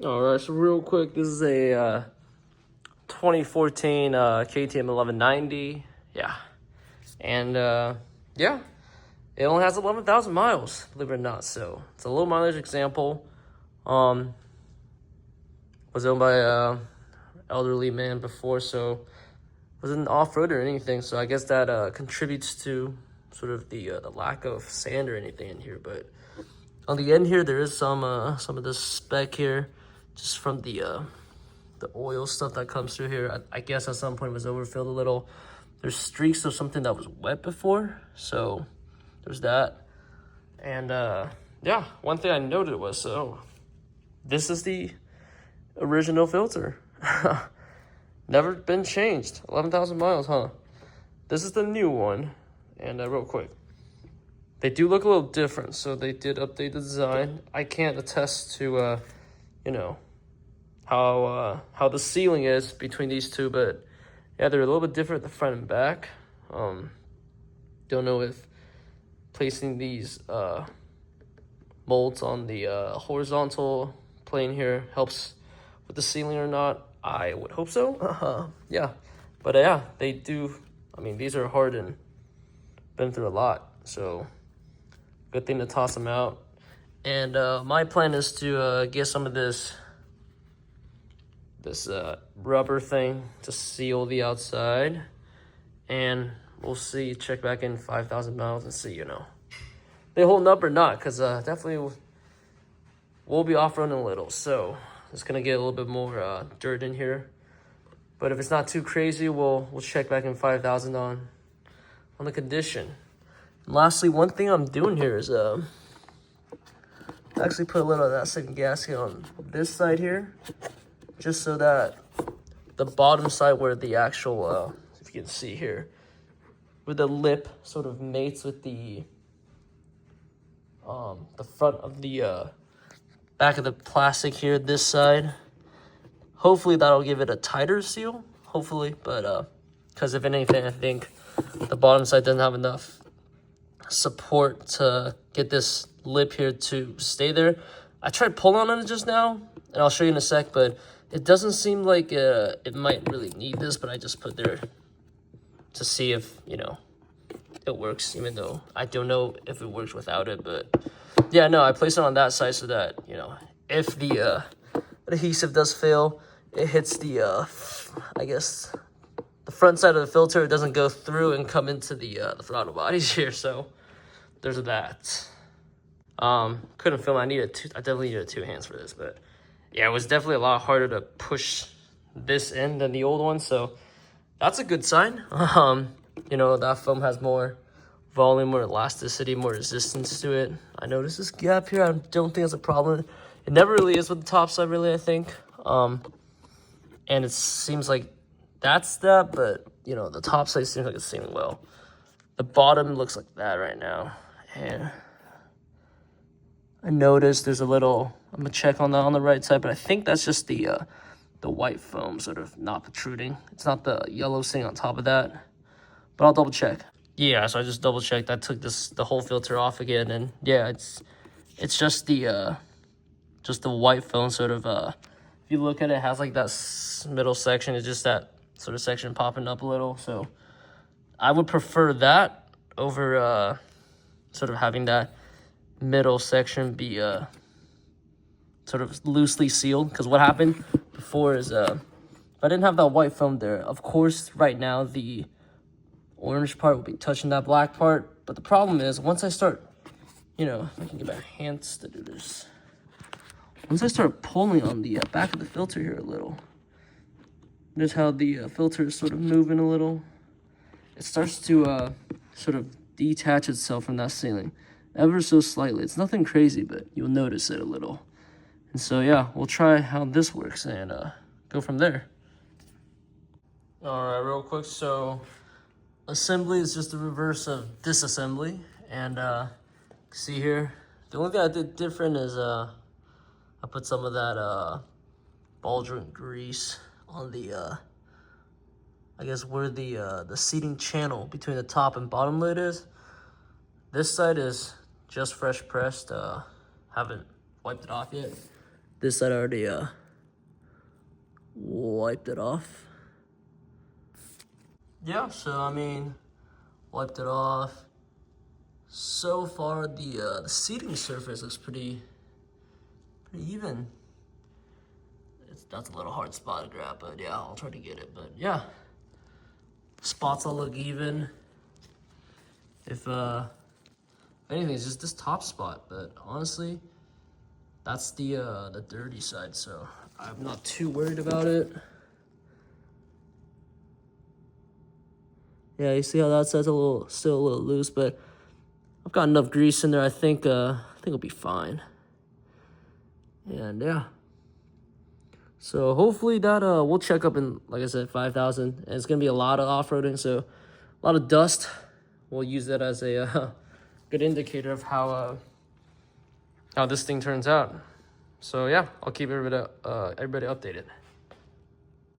All right, so real quick, this is a 2014 KTM 1190. Yeah, and yeah, it only has 11,000 miles, believe it or not. So it's a low mileage example. Was owned by a elderly man before, so wasn't off-road or anything. So I guess that contributes to sort of the lack of sand or anything in here. But on the end here, there is some of this speck here, just from the oil stuff that comes through here. I guess at some point it was overfilled a little. There's streaks of something that was wet before, so there's that. And yeah, one thing I noted was, so this is the original filter. Never been changed. 11,000 miles, huh? This is the new one. And real quick, they do look a little different, so they did update the design. I can't attest to you know, how the sealing is between these two, but yeah, they're a little bit different at the front and back. Don't know if placing these molds on the horizontal plane here helps with the sealing or not. I would hope so. Yeah, but yeah, they do. I mean, these are hard and been through a lot, so good thing to toss them out. And my plan is to get some of this rubber thing to seal the outside, and we'll see. Check back in 5,000 miles and see, they holding up or not, because definitely we'll be off-roading a little, so it's gonna get a little bit more dirt in here. But if it's not too crazy, we'll check back in 5,000 on the condition. And lastly, one thing I'm doing here is actually put a little of that second gasket on this side here, just so that the bottom side where the actual, if you can see here, where the lip sort of mates with the front of the back of the plastic here, this side. Hopefully that'll give it a tighter seal, hopefully, but because if anything, I think the bottom side doesn't have enough support to get this lip here to stay there. I tried pulling on it just now, and I'll show you in a sec, but it doesn't seem like it might really need this, but I just put there to see if, it works, even though I don't know if it works without it. But yeah, no, I placed it on that side so that, if the adhesive does fail, it hits the, I guess, the front side of the filter. It doesn't go through and come into the throttle bodies here, so there's that. Couldn't film. I definitely needed two hands for this, but yeah, it was definitely a lot harder to push this in than the old one, so that's a good sign. That foam has more volume, more elasticity, more resistance to it. I noticed this gap here. I don't think it's a problem. It never really is with the top side, really, I think. And it seems like that's that, but, the top side seems like it's sealing well. The bottom looks like that right now. And I noticed there's a little, I'm going to check on that on the right side, but I think that's just the white foam sort of not protruding. It's not the yellow sitting on top of that, but I'll double check. Yeah, so I just double checked. I took the whole filter off again, and yeah, it's just the white foam sort of, if you look at it, it has like that middle section. It's just that sort of section popping up a little. So I would prefer that over sort of having that middle section be sort of loosely sealed. Because what happened before is if I didn't have that white foam there, of course right now the orange part will be touching that black part. But the problem is, once I start, if I can get my hands to do this, once I start pulling on the back of the filter here a little, notice how the filter is sort of moving a little. It starts to sort of detach itself from that sealing ever so slightly. It's nothing crazy, but you'll notice it a little. And so yeah, we'll try how this works and go from there. All right, real quick, so assembly is just the reverse of disassembly. And see here, the only thing I did different is I put some of that ball joint grease on the I guess where the seating channel between the top and bottom lid is. This side is just fresh pressed, haven't wiped it off yet. This side I already wiped it off. Yeah, so I mean, wiped it off. So far, the seating surface looks pretty even. That's a little hard spot to grab, but yeah, I'll try to get it. But yeah, spots all look even. If anything, it's just this top spot. But honestly, that's the dirty side, so I'm not too worried about it. Yeah, you see how that side's still a little loose, but I've got enough grease in there. I think it'll be fine. And yeah. So hopefully that we'll check up in, like I said, 5,000. And it's gonna be a lot of off-roading, so a lot of dust. We'll use that as a good indicator of how this thing turns out. So yeah, I'll keep everybody updated.